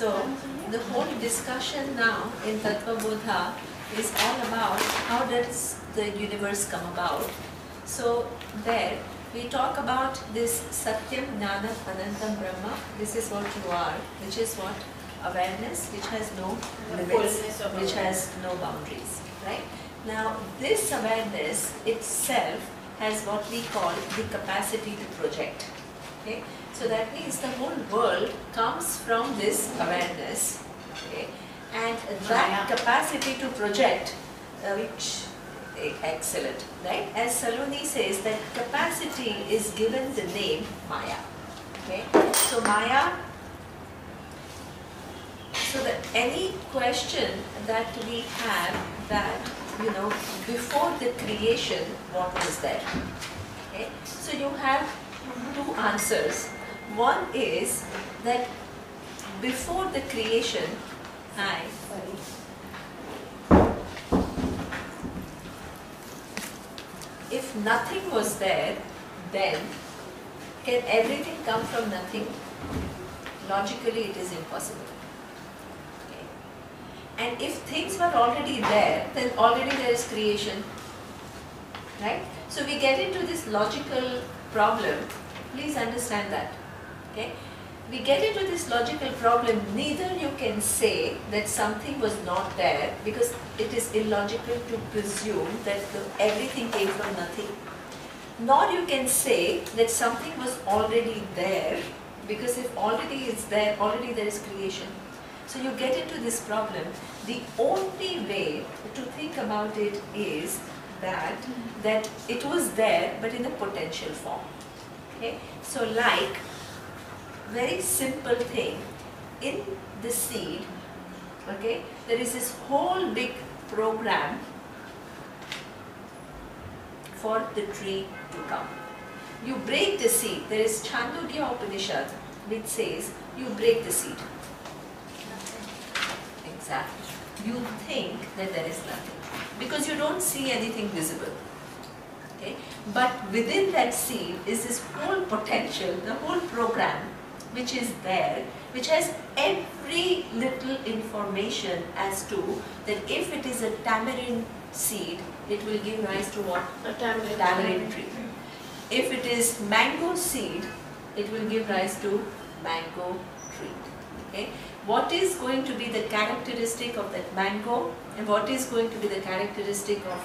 So the whole discussion now in Tattva Bodha is all about how does the universe come about. So there we talk about this Satyam Jnana Anantam Brahma. This is what you are, which is what? Awareness, which has no limits, which has no boundaries. Right? Now this awareness itself has what we call the capacity to project. Okay? So that means the whole world comes from this awareness. Okay? And that capacity to project, which excellent, right? As Saloni says, that capacity is given the name Maya. Okay? So Maya, so that any question that we have that, before the creation, what was there? Okay? So you have two answers. One is that before the creation, if nothing was there, then can everything come from nothing? Logically it is impossible. Okay. And if things were already there, then already there is creation. Right? So we get into this logical problem. Please understand that. Okay? We get into this logical problem, neither you can say that something was not there, because it is illogical to presume that everything came from nothing. Nor you can say that something was already there, because if already it's there, already there is creation. So you get into this problem. The only way to think about it is that it was there, but in a potential form. Okay? So like, very simple thing, in the seed, okay, there is this whole big program for the tree to come. You break the seed. There is Chandogya Upanishad which says you break the seed. Exactly. You think that there is nothing because you don't see anything visible. Okay? But within that seed is this whole potential, the whole program which is there, which has every little information as to that if it is a tamarind seed, it will give rise to what? A Tamarind tree. If it is mango seed, it will give rise to mango tree. Okay? What is going to be the characteristic of that mango and what is going to be the characteristic of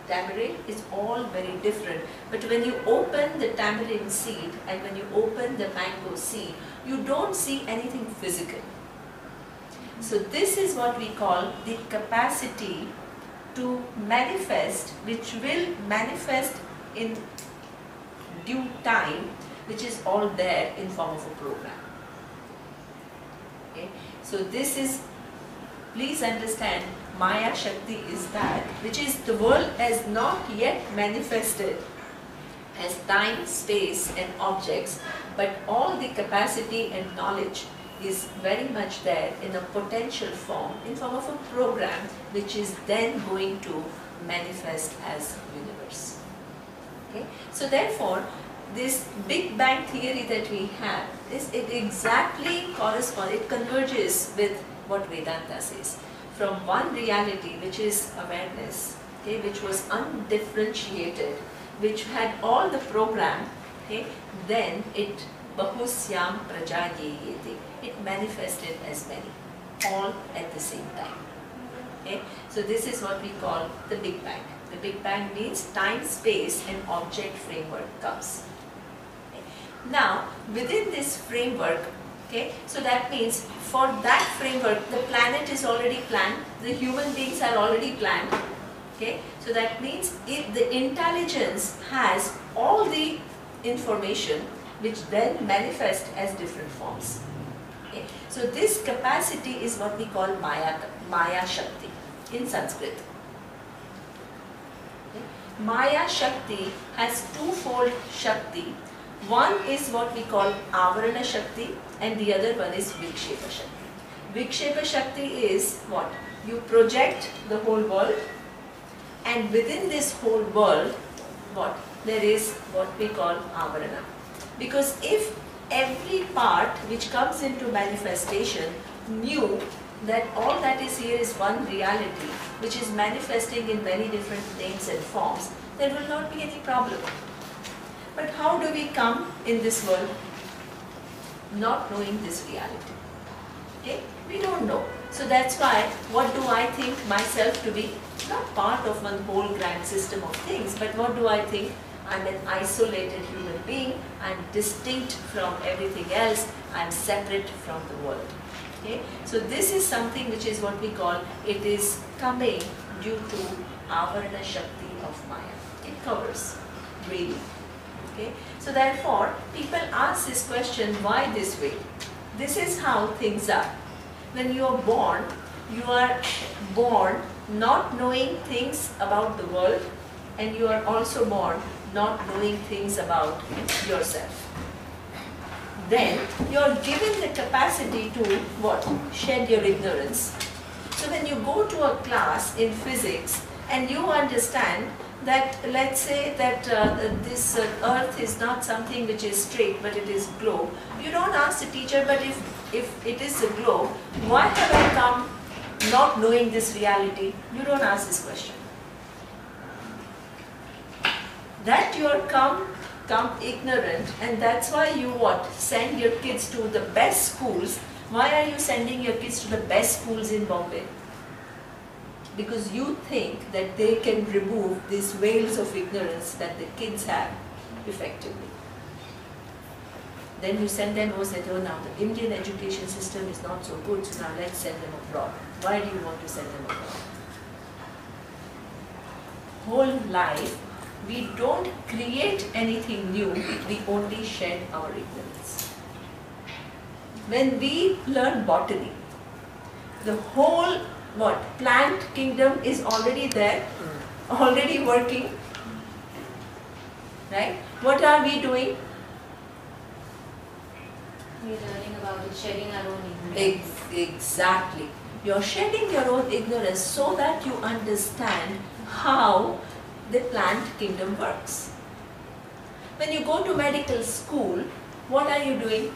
tamarind is all very different. But when you open the tamarind seed and when you open the mango seed, you don't see anything physical. So this is what we call the capacity to manifest, which will manifest in due time, which is all there in form of a program. Okay? So this is, please understand, Maya Shakti is that which is the world has not yet manifested as time, space and objects, but all the capacity and knowledge is very much there in a potential form, in form of a program which is then going to manifest as universe. Okay? So therefore, this Big Bang theory that we have, it exactly corresponds, it converges with what Vedanta says. From one reality, which is awareness, okay, which was undifferentiated, which had all the program, okay, then it bahusyam prajayeyete, it manifested as many, all at the same time. Okay? So this is what we call the Big Bang. The Big Bang means time, space and object framework comes. Okay? Now, within this framework, okay, so that means for that framework, the planet is already planned, the human beings are already planned. Okay? So that means the intelligence has all the information which then manifest as different forms. Okay? So this capacity is what we call Maya Shakti in Sanskrit. Okay? Maya Shakti has twofold Shakti. One is what we call Avarana Shakti and the other one is Vikshepa Shakti. Vikshepa Shakti is what? You project the whole world and within this whole world, what? There is what we call Avarana. Because if every part which comes into manifestation knew that all that is here is one reality which is manifesting in very different names and forms, there will not be any problem. But how do we come in this world not knowing this reality? Okay? We don't know. So that's why, what do I think myself to be? Not part of one whole grand system of things, but what do I think? I'm an isolated human being, I'm distinct from everything else, I'm separate from the world. Okay? So this is something which is what we call, it is coming due to Avarana Shakti of Maya. It covers, really. Okay? So therefore, people ask this question, why this way? This is how things are. When you are born not knowing things about the world, and you are also born not knowing things about yourself. Then you are given the capacity to what? Shed your ignorance. So when you go to a class in physics and you understand that, let's say that this earth is not something which is straight but it is globe, you don't ask the teacher, but if it is a globe, why have I come not knowing this reality? You don't ask this question. That you are come ignorant, and that's why you what? Send your kids to the best schools. Why are you sending your kids to the best schools in Bombay? Because you think that they can remove these veils of ignorance that the kids have effectively. Then you send them, oh now the Indian education system is not so good, so now let's send them abroad. Why do you want to send them abroad? Whole life, we don't create anything new, we only shed our ignorance. When we learn botany, the whole plant kingdom is already there, already working, right? What are we doing? We're learning about it, shedding our own ignorance. Exactly. You're shedding your own ignorance so that you understand how the plant kingdom works. When you go to medical school, what are you doing?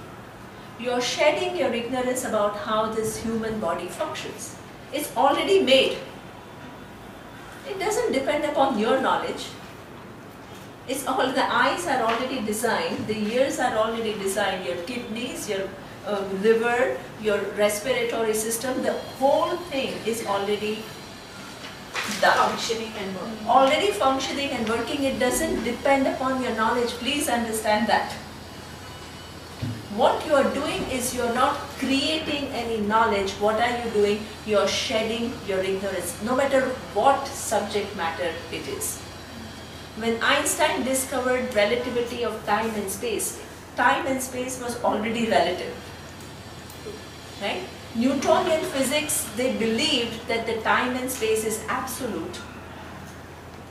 You're shedding your ignorance about how this human body functions. It's already made. It doesn't depend upon your knowledge. It's all, the eyes are already designed, the ears are already designed, your kidneys, your liver, your respiratory system, the whole thing is already done. Functioning and working. Already functioning and working. It doesn't depend upon your knowledge. Please understand that. What you are doing is you are not creating any knowledge. What are you doing? You are shedding your ignorance, no matter what subject matter it is. When Einstein discovered relativity of time and space was already relative. Right? Newtonian physics, they believed that the time and space is absolute.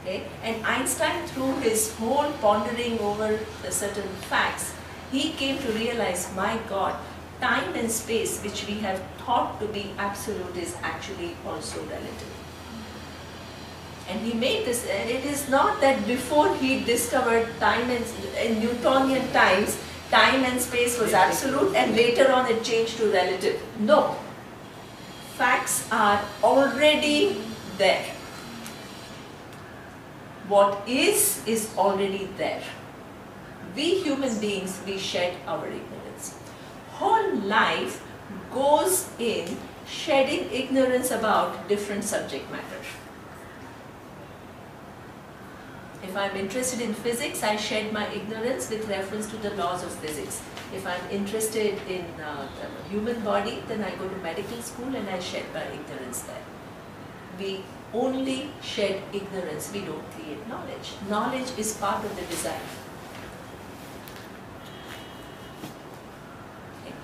Okay? And Einstein, through his whole pondering over the certain facts, he came to realize, my God, time and space, which we have thought to be absolute, is actually also relative. And he made this, and it is not that before he discovered time and in Newtonian times, time and space was absolute and later on it changed to relative. No. Facts are already there. What is already there. We human beings, we shed our ignorance. Whole life goes in shedding ignorance about different subject matter. If I'm interested in physics, I shed my ignorance with reference to the laws of physics. If I'm interested in the human body, then I go to medical school and I shed my ignorance there. We only shed ignorance, we don't create knowledge. Knowledge is part of the design. Okay.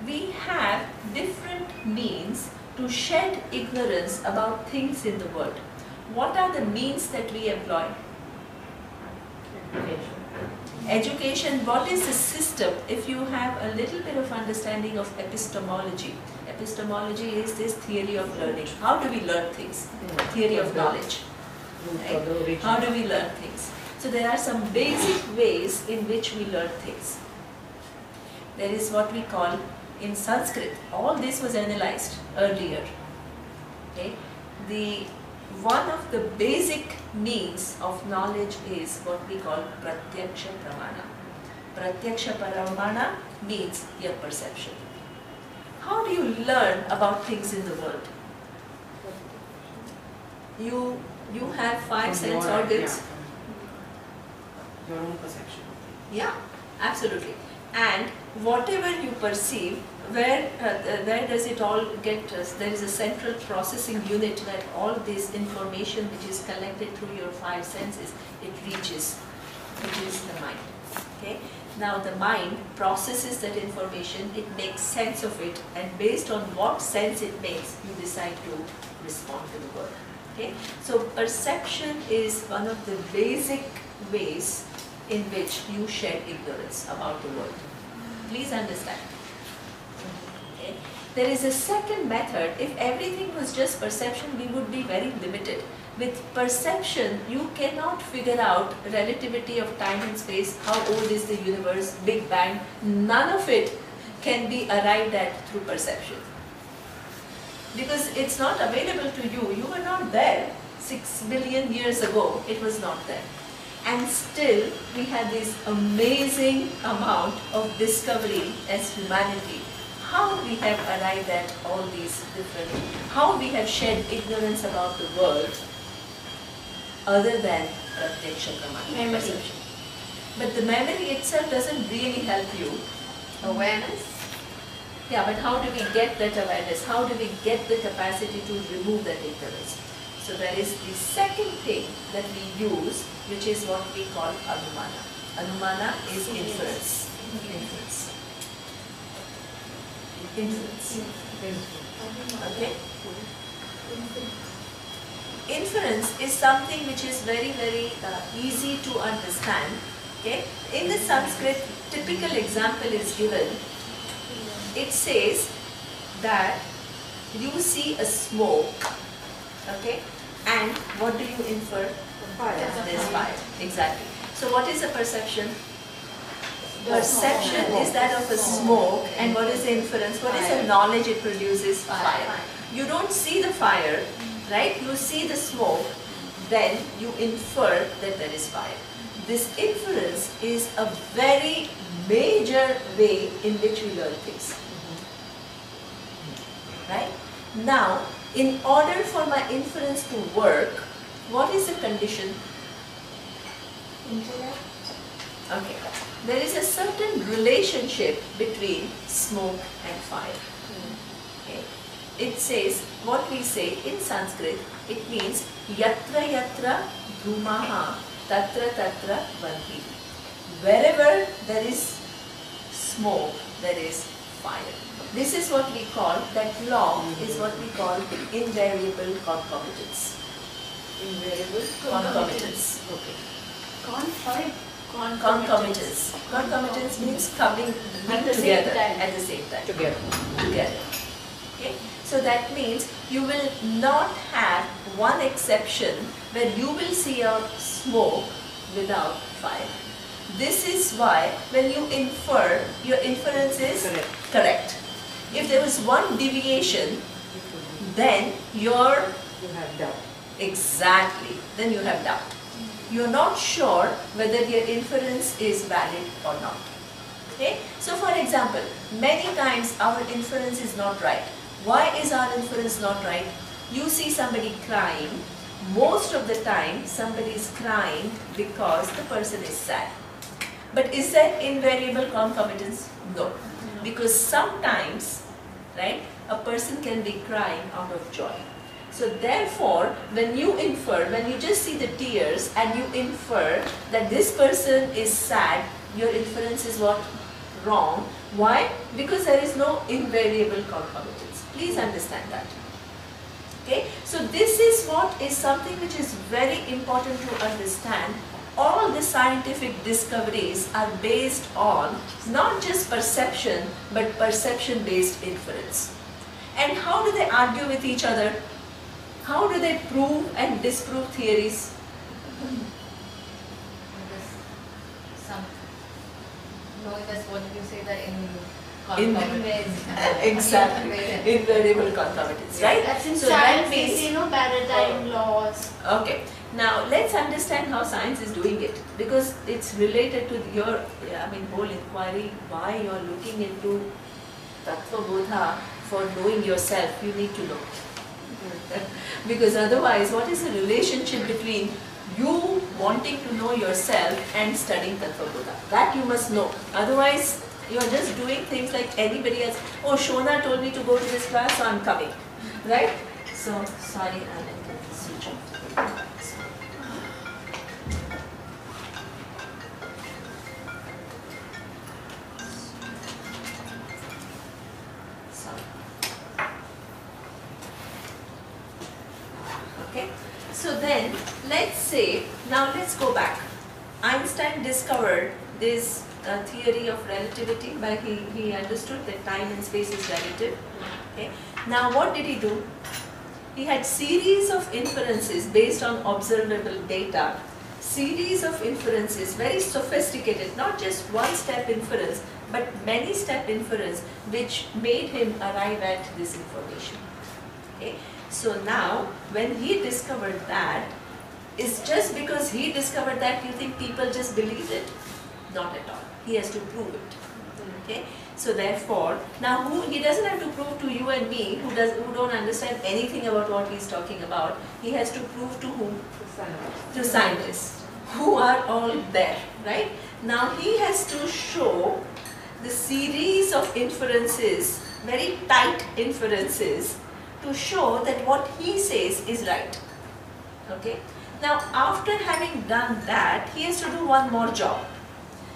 We have different means to shed ignorance about things in the world. What are the means that we employ? Education. What is the system? If you have a little bit of understanding of epistemology, epistemology is this theory of learning. How do we learn things? Theory of knowledge. Right? How do we learn things? So there are some basic ways in which we learn things. There is what we call in Sanskrit, all this was analyzed earlier. Okay? One of the basic means of knowledge is what we call Pratyaksha Pramana. Pratyaksha Pramana means your perception. How do you learn about things in the world? You have five sense organs. Your own perception. Yeah, absolutely. And whatever you perceive, where does it all get? There is a central processing unit where all this information which is collected through your five senses, it reaches, which is the mind. Okay. Now the mind processes that information, it makes sense of it, and based on what sense it makes, you decide to respond to the world. Okay. So perception is one of the basic ways in which you shed ignorance about the world. Please understand. Okay. There is a second method. If everything was just perception, we would be very limited. With perception, you cannot figure out relativity of time and space, how old is the universe, Big Bang. None of it can be arrived at through perception. Because it's not available to you. You were not there 6 billion years ago. It was not there. And still, we have this amazing amount of discovery as humanity. How we have arrived at all these different, how we have shed ignorance about the world other than Pratyaksha Pramana perception. But the memory itself doesn't really help you. Awareness? Yeah, but how do we get that awareness? How do we get the capacity to remove that ignorance? So there is the second thing that we use, which is what we call Anumana. Anumana is inference. Inference. Okay? Inference is something which is very, very easy to understand. Okay? In the Sanskrit, typical example is given. It says that you see a smoke, okay, and what do you infer? Fire. There's fire. Exactly. So what is a perception? Perception is that of a smoke, and what is the inference? What is the knowledge it produces? Fire. You don't see the fire, right? You see the smoke, then you infer that there is fire. This inference is a very major way in which we learn things. Right? Now, in order for my inference to work, what is the condition? Intellect? Okay. There is a certain relationship between smoke and fire. Okay. It says, what we say in Sanskrit, it means yatra yatra dhumaha tatra tatra vanti. Wherever there is smoke, there is fire. This is what we call, that law is what we call invariable concomitance. Invariable concomitance. Okay. Concomitance. Concomitance means coming together at the same time. Together. Okay. So that means you will not have one exception where you will see a smoke without fire. This is why when you infer, your inference is correct. If there was one deviation, then you have doubt. Exactly. Then you have doubt. You're not sure whether your inference is valid or not. Okay? So for example, many times our inference is not right. Why is our inference not right? You see somebody crying. Most of the time, somebody is crying because the person is sad. But is that invariable concomitance? No. Because sometimes, right, a person can be crying out of joy. So therefore, when you infer, when you just see the tears and you infer that this person is sad, your inference is what? Wrong. Why? Because there is no invariable concomitance. Please understand that. Okay? So this is what is something which is very important to understand. All the scientific discoveries are based on not just perception, but perception-based inference. And how do they argue with each other? How do they prove and disprove theories? knowing that's what you say that in In- exactly, invariable concomitance, right? That's in So that science, means- they say, paradigm laws. Okay, now let's understand how science is doing it, because it's related to your, whole inquiry, why you're looking into Tattva Bodha for knowing yourself. You need to know. Because otherwise, what is the relationship between you wanting to know yourself and studying Tattva Bodha? That you must know. Otherwise, you're just doing things like anybody else. Oh, Shona told me to go to this class, so I'm coming. Right? So, sorry, I'll enter the switch off. Okay, so then let's say, now let's go back. Einstein discovered this theory of relativity, by he understood that time and space is relative. Okay, now what did he do? He had series of inferences based on observable data, series of inferences, very sophisticated, not just one step inference, but many step inference, which made him arrive at this information. Okay. So now, when he discovered that, is just because he discovered that, you think people just believe it? Not at all. He has to prove it. Okay. So therefore, now he doesn't have to prove to you and me, who don't understand anything about what he's talking about. He has to prove to whom? To scientists, who are all there, right? Now he has to show the series of inferences, very tight inferences, to show that what he says is right. Okay. Now after having done that, he has to do one more job.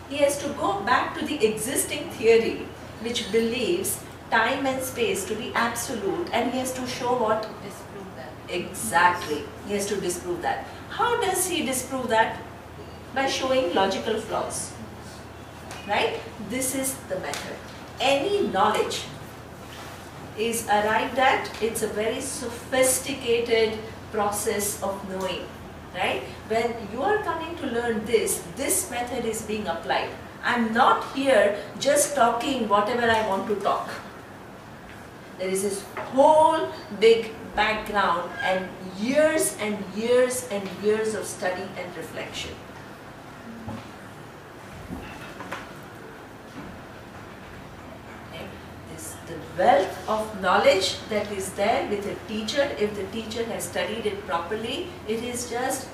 He has to go back to the existing theory which believes time and space to be absolute, and he has to show what? Disprove that. Exactly. He has to disprove that. How does he disprove that? By showing logical flaws. Right? This is the method. Any knowledge is arrived at, it's a very sophisticated process of knowing. Right? When you are coming to learn this method is being applied. I'm not here just talking whatever I want to talk. There is this whole big background and years and years and years of study and reflection. Okay? The wealth of knowledge that is there with a teacher, if the teacher has studied it properly, it is just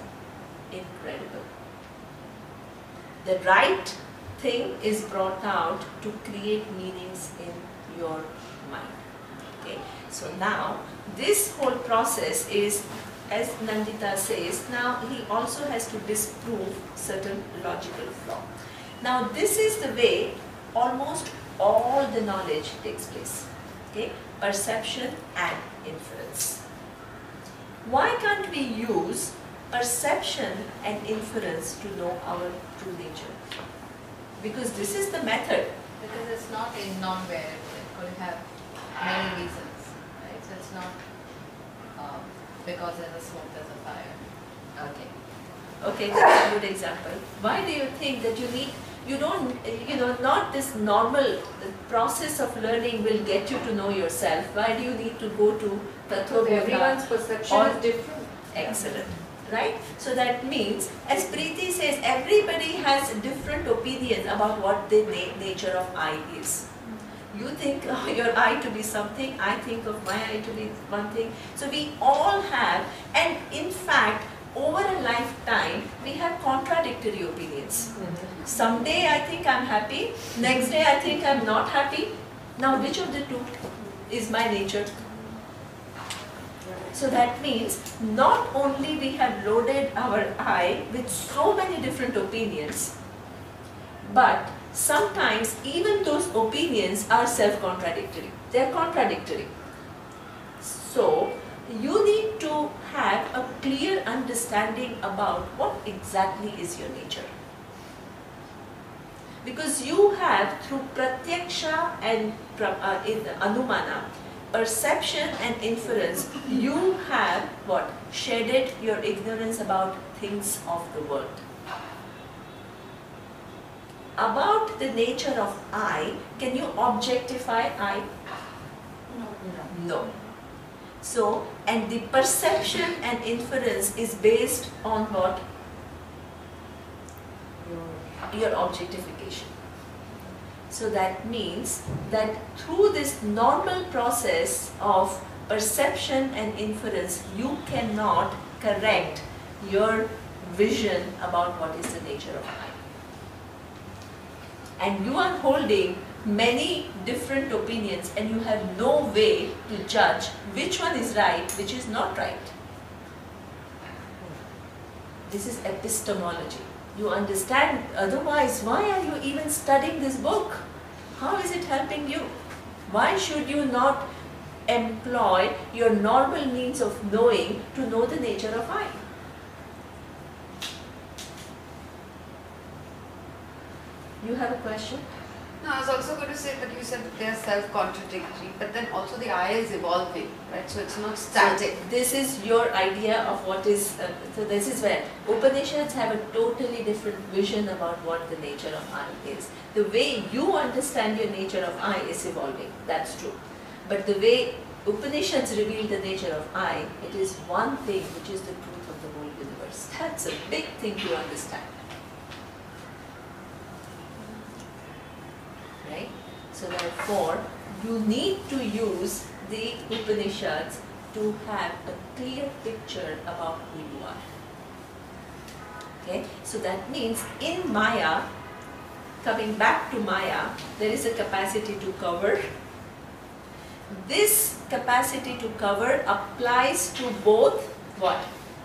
incredible. The right thing is brought out to create meanings in your mind. Okay, so now this whole process is, as Nandita says, now he also has to disprove certain logical flaw. Now this is the way almost all the knowledge takes place. Okay, perception and inference. Why can't we use perception and inference to know our true nature? Because this is the method. Because it's not a non-variable. It could have many reasons, right? So it's not because there's a smoke, there's a fire. Okay. Okay, that's a good example. Why do you think that you don't, not this normal process of learning will get you to know yourself? Why do you need to go to Tattva Bodha? Everyone's perception Or- is different. Excellent. Right? So that means, as Preeti says, everybody has a different opinion about what the nature of I is. You think your I to be something, I think of my I to be one thing. So we all have, and in fact, over a lifetime, we have contradictory opinions. Someday I think I'm happy, next day I think I'm not happy. Now which of the two is my nature? So that means not only we have loaded our I with so many different opinions, but sometimes even those opinions are self-contradictory. They are contradictory. So you need to have a clear understanding about what exactly is your nature. Because you have, through pratyaksha and in anumana, perception and inference, you have what? Shedded your ignorance about things of the world. about the nature of I, can you objectify I? No. So, and the perception and inference is based on what? Your objectification. So that means that through this normal process of perception and inference, you cannot correct your vision about what is the nature of I. And you are holding many different opinions and you have no way to judge which one is right, which is not right. This is epistemology. You understand, otherwise why are you even studying this book? How is it helping you? Why should you not employ your normal means of knowing to know the nature of I? You have a question? No, I was also going to say that you said that they are self-contradictory, but then also the I is evolving, right? So it's not static. So this is your idea of what is, so this is where Upanishads have a totally different vision about what the nature of I is. The way you understand your nature of I is evolving, that's true. But the way Upanishads reveal the nature of I, it is one thing which is the truth of the whole universe. That's a big thing to understand. Right? So therefore, you need to use the Upanishads to have a clear picture about who you are. Okay? So that means in Maya, coming back to Maya, there is a capacity to cover. This capacity to cover applies to both what?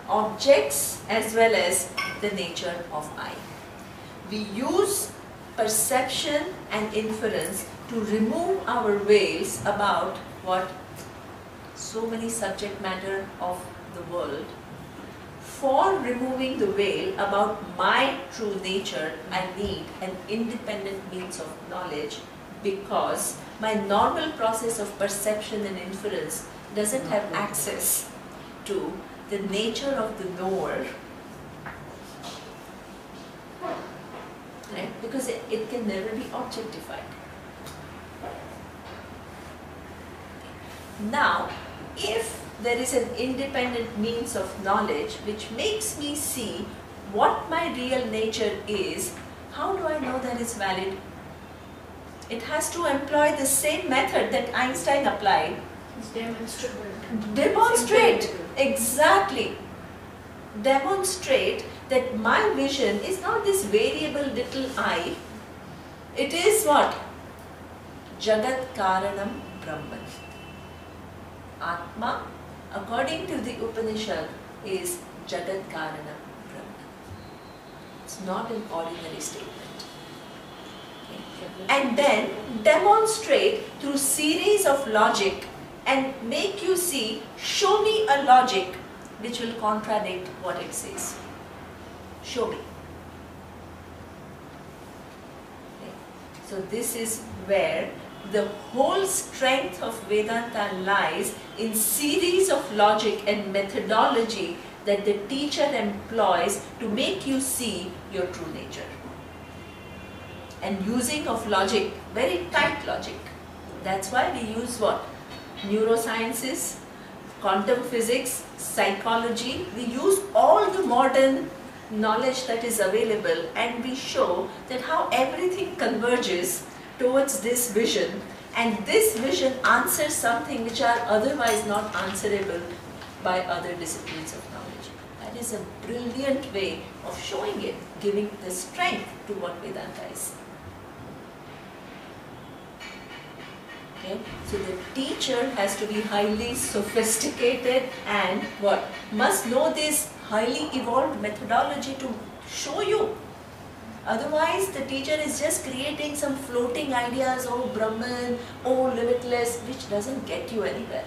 Objects as well as the nature of I. We use perception and inference to remove our veils about what? So many subject matter of the world. For removing the veil about my true nature, I need an independent means of knowledge, because my normal process of perception and inference doesn't have access to the nature of the knower. Right? Because it can never be objectified. Now, if there is an independent means of knowledge which makes me see what my real nature is, how do I know that it's valid? It has to employ the same method that Einstein applied. It's demonstrable. Demonstrate, exactly. Demonstrate that my vision is not this variable little I. It is what? Jagat Karanam Brahman. Atma, according to the Upanishad, is Jagat Karanam Brahman. It's not an ordinary statement. Okay. And then demonstrate through series of logic and make you see, show me a logic which will contradict what it says. Show me. Okay. So this is where the whole strength of Vedanta lies, in series of logic and methodology that the teacher employs to make you see your true nature. And using of logic, very tight logic. That's why we use what? Neurosciences, quantum physics, psychology. We use all the modern knowledge that is available and we show that how everything converges towards this vision, and this vision answers something which are otherwise not answerable by other disciplines of knowledge. That is a brilliant way of showing it, giving the strength to what Vedanta is. Okay? So the teacher has to be highly sophisticated and what? Must know this highly evolved methodology to show you. Otherwise, the teacher is just creating some floating ideas, oh Brahman, oh limitless, which doesn't get you anywhere.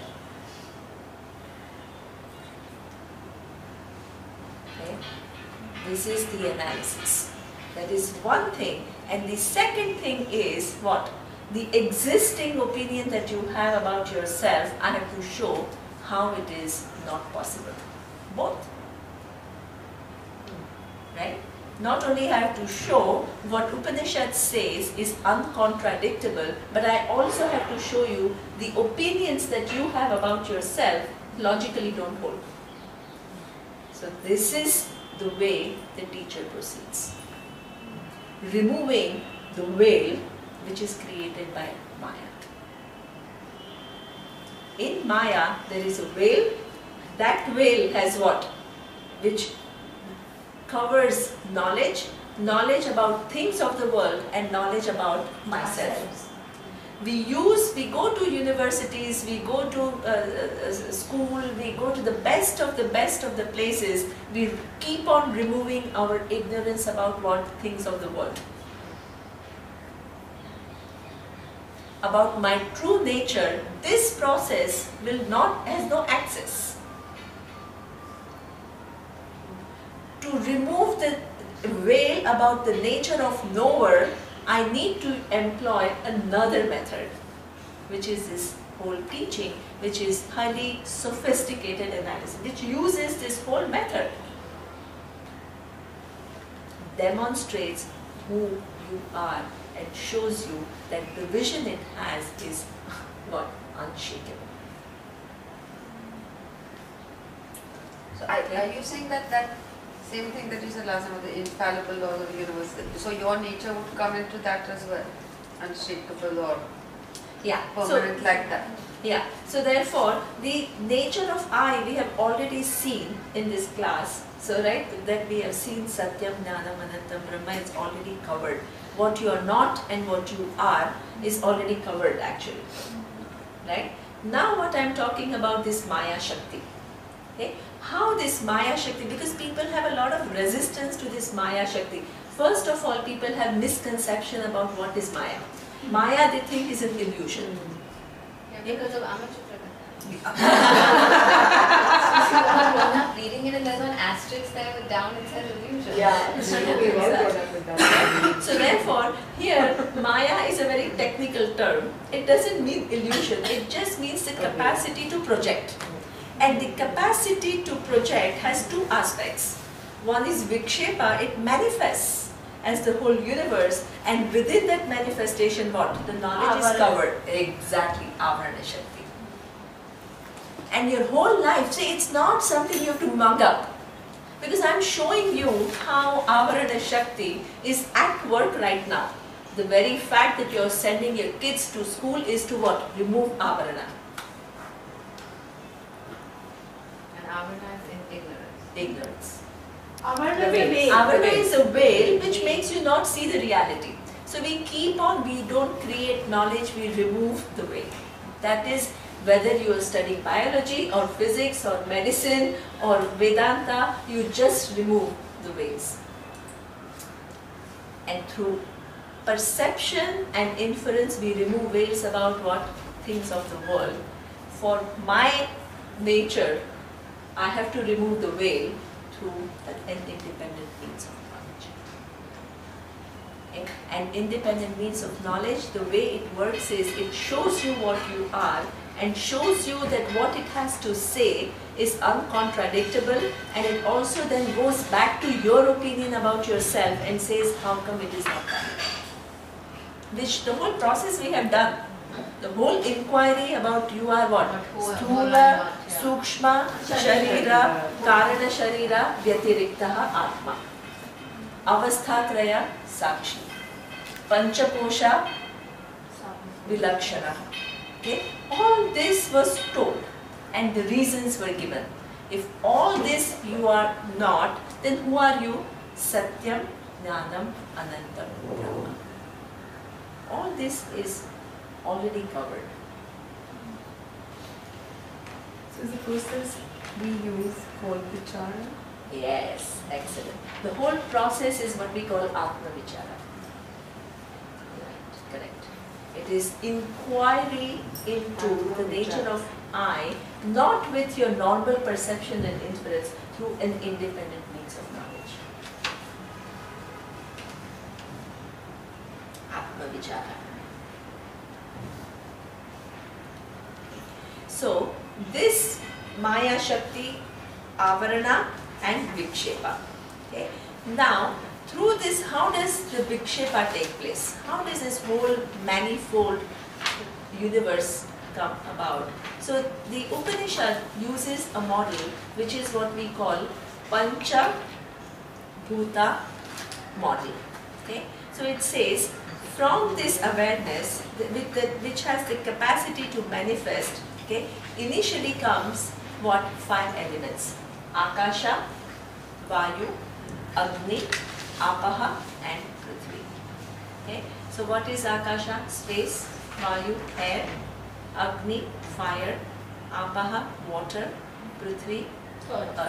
Okay? This is the analysis. That is one thing. And the second thing is what? The existing opinion that you have about yourself, I have to show how it is not possible. Both. Right? not only I have to show what Upanishad says is uncontradictable, but I also have to show you the opinions that you have about yourself logically don't hold. So this is the way the teacher proceeds. Removing the veil which is created by Maya. In Maya there is a veil. That veil has what? Which covers knowledge, knowledge about things of the world and knowledge about myself. We go to universities, we go to school, we go to the best of the places. We keep on removing our ignorance about what things of the world. About my true nature, this process has no access. To remove the veil about the nature of knower, I need to employ another method, which is this whole teaching, which is highly sophisticated analysis, which uses this whole method, demonstrates who you are and shows you that the vision it has is what? Unshakable. So are you saying that same thing that you said last time, the infallible laws of the universe, so your nature would come into that as well, unshakable or permanent like that? Yeah, so therefore the nature of I we have already seen in this class. So right, that we have seen Satyam, Jnanam, Anantam, Brahma is already covered. What you are not and what you are is already covered actually. Right? Now what I am talking about this Maya Shakti. Okay? How this Maya Shakti, because people have a lot of resistance to this Maya Shakti. First of all, people have misconception about what is Maya. Maya they think is an illusion. Yeah, because of Amachitrakarta. If you are grown up reading it and there's an asterisk there with down, it says illusion. Yeah, we've all grown up with that. So therefore, here Maya is a very technical term. It doesn't mean illusion, it just means the capacity to project. And the capacity to project has two aspects. One is Vikshepa, it manifests as the whole universe, and within that manifestation what? The knowledge is covered. Exactly, Avarana Shakti. And your whole life, see, it's not something you have to mug up. Because I'm showing you how Avarana Shakti is at work right now. The very fact that you're sending your kids to school is to what? Remove Avarana. Avarana is in ignorance. Ignorance. Avarana is a veil. Avarana is a veil which makes you not see the reality. So we keep on, we don't create knowledge, we remove the veil. That is whether you are studying biology or physics or medicine or Vedanta, you just remove the veils. And through perception and inference, we remove veils about what? Things of the world. For my nature, I have to remove the veil through an independent means of knowledge. Okay? An independent means of knowledge, the way it works is it shows you what you are and shows you that what it has to say is uncontradictable, and it also then goes back to your opinion about yourself and says how come it is not that. Which the whole process we have done. The whole inquiry about you are what? Sthula, Sukshma, Sharira, Karana Sharira, Vyatiriktaha Atma. Avasthatraya Sakshi. Panchaposha Vilakshana. Okay? All this was told and the reasons were given. If all this you are not, then who are you? Satyam, Jnanam, Anantam, Brahma. All this is already covered. So is the process we use called vichara? Yes, excellent. The whole process is what we call Atma Vichara. Right, correct. It is inquiry into the nature of I, not with your normal perception and inference, through an independent means of knowledge. Atma Vichara. So, this Maya Shakti, Avarana and Vikshepa. Okay. Now, through this, how does the Vikshepa take place? How does this whole manifold universe come about? So the Upanishad uses a model which is what we call Pancha Bhuta model. Okay? So it says, from this awareness, which has the capacity to manifest, okay, initially comes what? 5 elements: Akasha, Vayu, Agni, Apaha and Prithvi. Okay? So what is Akasha? Space. Vayu, air. Agni, fire. Apaha, water. Prithvi, earth.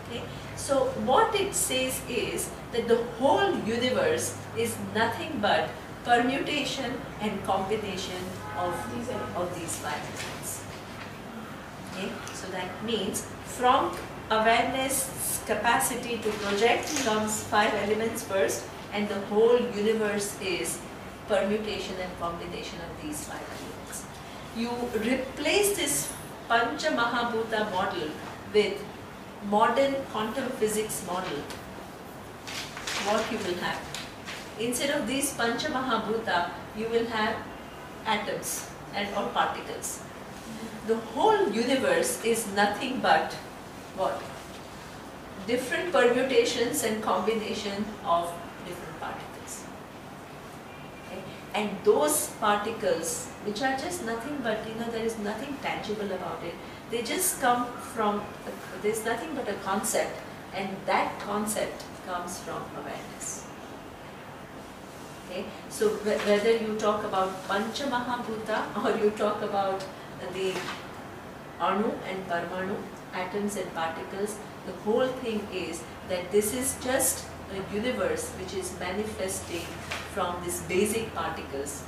Okay? So what it says is that the whole universe is nothing but permutation and combination of these 5 elements. Okay? So that means from awareness capacity to project comes 5 elements first, and the whole universe is permutation and combination of these 5 elements. You replace this Pancha Mahabhuta model with modern quantum physics model, what you will have? Instead of these Pancha Mahabhuta, you will have atoms and or particles. The whole universe is nothing but what? Different permutations and combination of different particles. Okay? And those particles, which are just nothing but, there is nothing tangible about it. They just come from, there's nothing but a concept, and that concept comes from awareness. Okay? So whether you talk about Pancha Mahabhuta or you talk about the Anu and Parmanu, atoms and particles, the whole thing is that this is just a universe which is manifesting from these basic particles,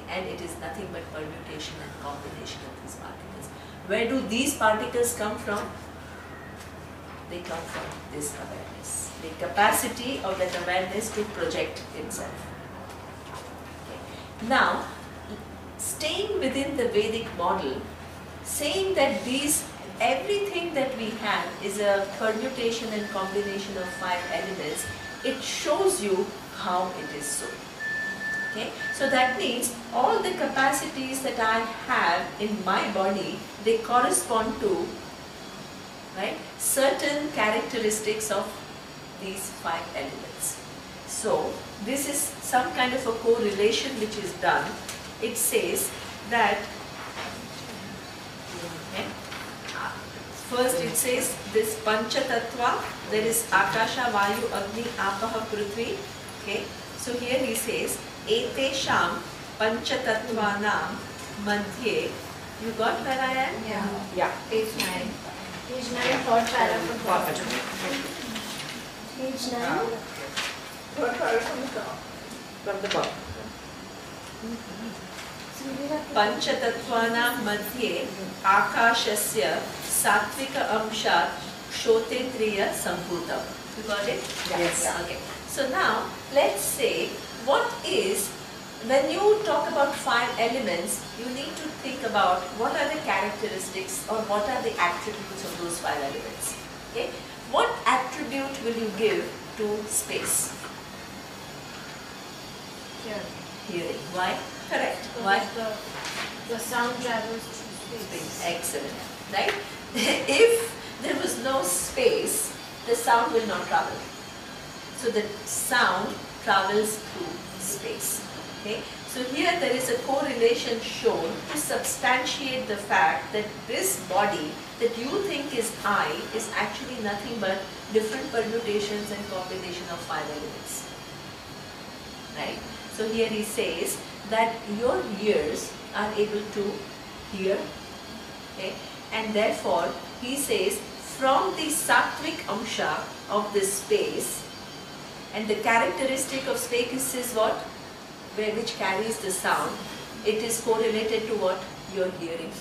and it is nothing but permutation and combination of these particles. Where do these particles come from? They come from this awareness, the capacity of that awareness to project itself. Okay. Now, staying within the Vedic model, saying that everything that we have is a permutation and combination of 5 elements, it shows you how it is so. Okay? So that means all the capacities that I have in my body, they correspond to, right, certain characteristics of these 5 elements. So this is some kind of a correlation which is done. It says that, okay, first it says this Pancha Tattva, there is Akasha, Vayu, Agni, Apaha, Prithvi. Okay? So here he says, Etesham Pancha Tattvanam Madhye. You got where I am? Yeah. Page 9. Page 9, third paragraph. Page 9. Third paragraph from the top. Panchatattvanam madhye akashasya satvika amshat kshotetriya sambhutam. You got it? Yes. Okay. So now let's say, what is, when you talk about 5 elements, you need to think about what are the characteristics or what are the attributes of those 5 elements. Okay? What attribute will you give to space? Hearing. Why? Correct. Why? The sound travels through space. Excellent. Right? If there was no space, the sound will not travel. So the sound travels through space. Okay? So here there is a correlation shown to substantiate the fact that this body that you think is I is actually nothing but different permutations and combination of 5 elements. Right? So here he says that your ears are able to hear, okay? And therefore he says from the sattvic amsha of this space, and the characteristic of space is what? Which carries the sound, it is correlated to what? Your hearing.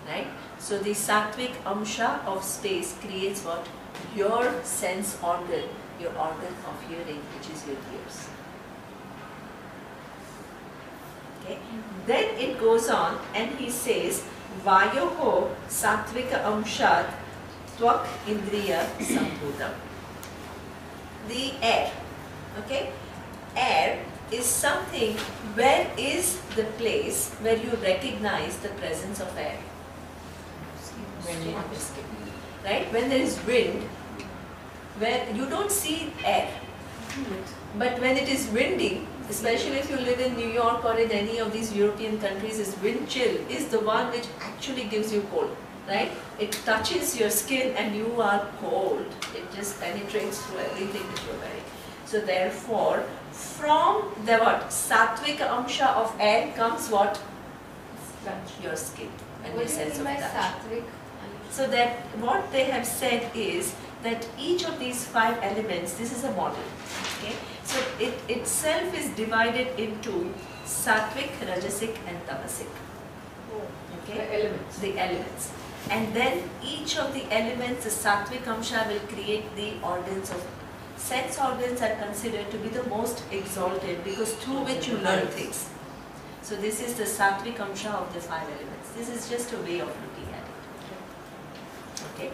Right? So the sattvic amsha of space creates what? Your sense organ, your organ of hearing, which is your ears. Okay? Then it goes on and he says, Vayoho sattvika amshat Tvak Indriya Sambhutam. The air, okay? Air is something, where is the place where you recognize the presence of air? Right? When there is wind, where you don't see air. But when it is windy, especially if you live in New York or in any of these European countries, this wind chill is the one which actually gives you cold, right? It touches your skin and you are cold. It just penetrates through everything that you're wearing. So therefore, from the what? Satvika amsha of air comes what? Your skin and your What do you sense mean of by touch. sattvic? So that what they have said is that each of these 5 elements, this is a model, okay? So it itself is divided into sattvic, rajasic and tamasic, okay? The elements. The elements. And then each of the elements, the sattvic amsha will create the organs of, sense organs are considered to be the most exalted because through which you learn things. So this is the sattvic amsha of the 5 elements. This is just a way of looking at it. Okay.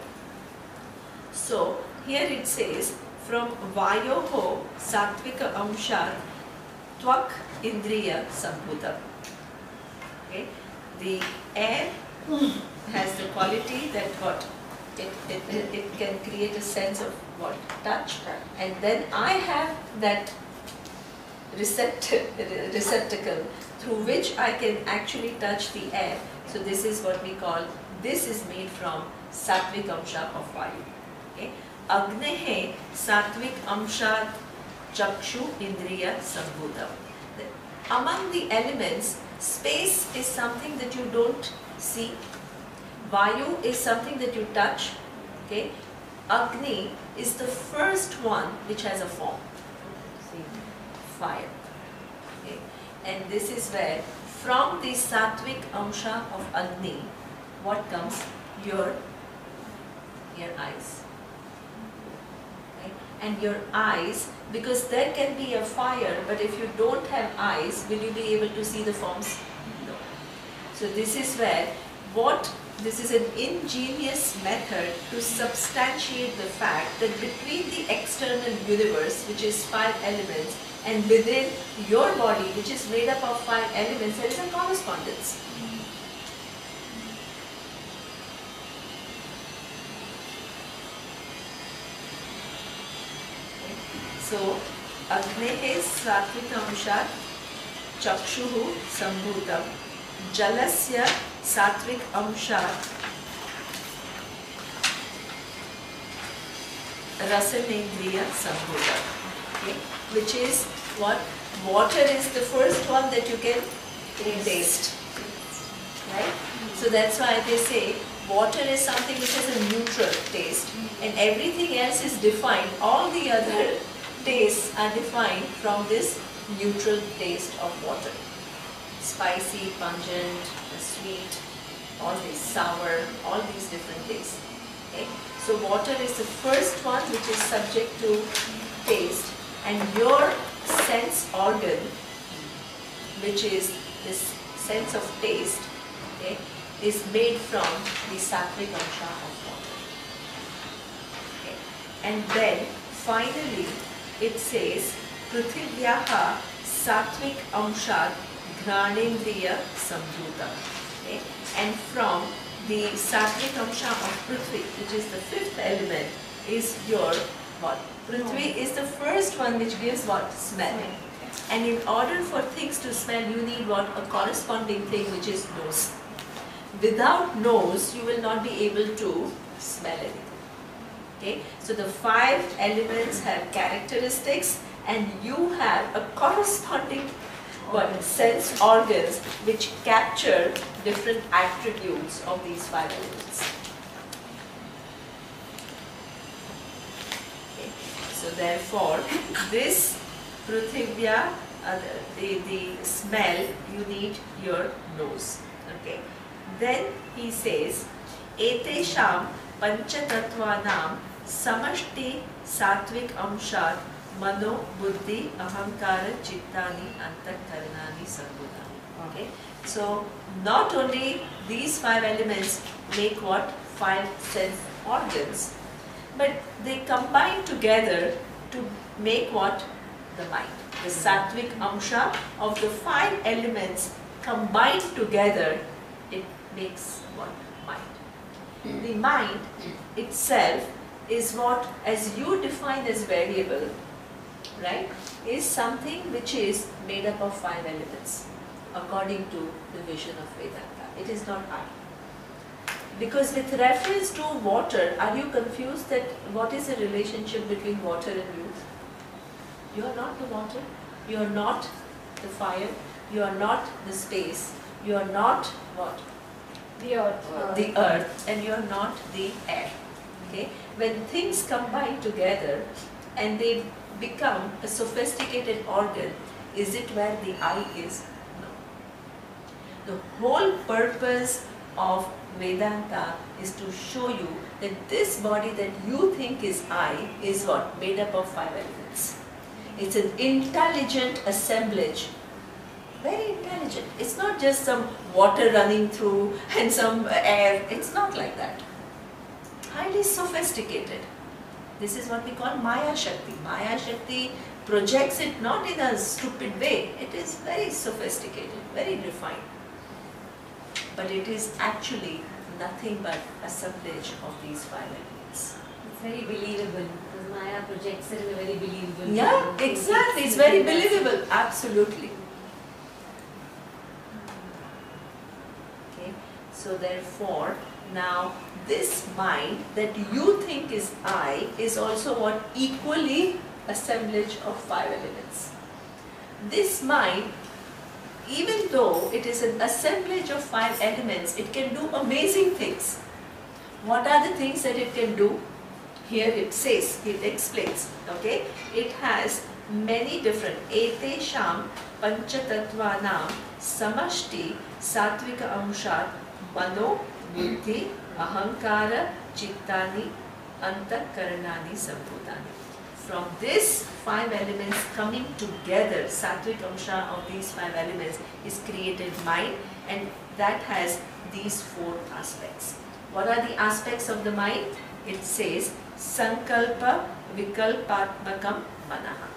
So here it says from Vayoho Sattvika Amsha Tvak Indriya Sambhutam. Okay. The air has the quality that what? It can create a sense of what? Touch. And then I have that receptacle through which I can actually touch the air. So this is what we call, this is made from Satvik Amsha of Vayu. Okay. Agnehe Satvik Amsha Chakshu Indriya Sambhutam. Among the elements, space is something that you don't see. Vayu is something that you touch. Okay. Agni is the first one which has a form. Fire. Okay. And this is where from the Satvik Amsha of Agni, what comes? Your eyes. Okay. And your eyes, because there can be a fire, but if you don't have eyes, will you be able to see the forms? No. So this is where this is an ingenious method to substantiate the fact that between the external universe, which is 5 elements, and within your body, which is made up of 5 elements, there is a correspondence. So, Agnehe Satvika Amshat Chakshuhu Sambhutam Jalasya Satvik Amshat Rasanendriya Sambhutam. Okay. Which is what? Water is the first one that you can taste. Right? So that's why they say water is something which has a neutral taste and everything else is defined. All the other tastes are defined from this neutral taste of water. Spicy, pungent, sweet, all these sour, all these different tastes. Okay? So water is the first one which is subject to taste, and your sense organ, which is this sense of taste, okay, is made from the sattvic amsha of water. Okay. And then finally it says Prithivyaha Satvik Amshat Granendriya Sambhutam. Okay. And from the Satvik Amsha of Prithvi, which is the 5th element, is your what? Prithvi is the first one which gives what? Smell. And in order for things to smell, you need what? A corresponding thing which is nose. Without nose, you will not be able to smell anything. Okay? So the 5 elements have characteristics and you have a corresponding what? Sense organs which capture different attributes of these 5 elements. Okay. So therefore, this Prithivya, the smell, you need your nose. Okay. Then he says, Etesham Panchatattvanam Samashti Satvik Amshat Mano Buddhi Ahankara Chittani Antakarnani Sambhutani. Okay. So not only these 5 elements make what? 5 sense organs, but they combine together to make what? The mind. The sattvic amsha of the 5 elements combined together, it makes what? Mind. The mind itself is what, as you define as variable, right, is something which is made up of 5 elements according to the vision of Vedanta. It is not I. Because with reference to water, are you confused that what is the relationship between water and you? You are not the water, you are not the fire, you are not the space, you are not what? The earth. The earth, and you are not the air. Okay? When things combine together and they become a sophisticated organ, is it where the I is? No. The whole purpose of Vedanta is to show you that this body that you think is I is what? Made up of 5 elements. It's an intelligent assemblage. Very intelligent. It's not just some water running through and some air. It's not like that. Highly sophisticated. This is what we call Maya Shakti. Maya Shakti projects it not in a stupid way. It is very sophisticated, very refined. But it is actually nothing but assemblage of these 5 elements. It's very believable because Maya projects it in a very believable way. Yeah, exactly. It's very believable. Absolutely. Okay. So therefore, now this mind that you think is I is also what? Equally assemblage of 5 elements. This mind, even though it is an assemblage of 5 elements, it can do amazing things. What are the things that it can do? Here it says, it explains, okay? It has many different etesham panchatattvanam samashti sattvika amshat mano buddhi ahankara chittani antakaranani sambhutani. From this 5 elements coming together, sattvic amsha of these 5 elements is created mind, and that has these 4 aspects. What are the aspects of the mind? It says sankalpa vikalpatmakam manaha.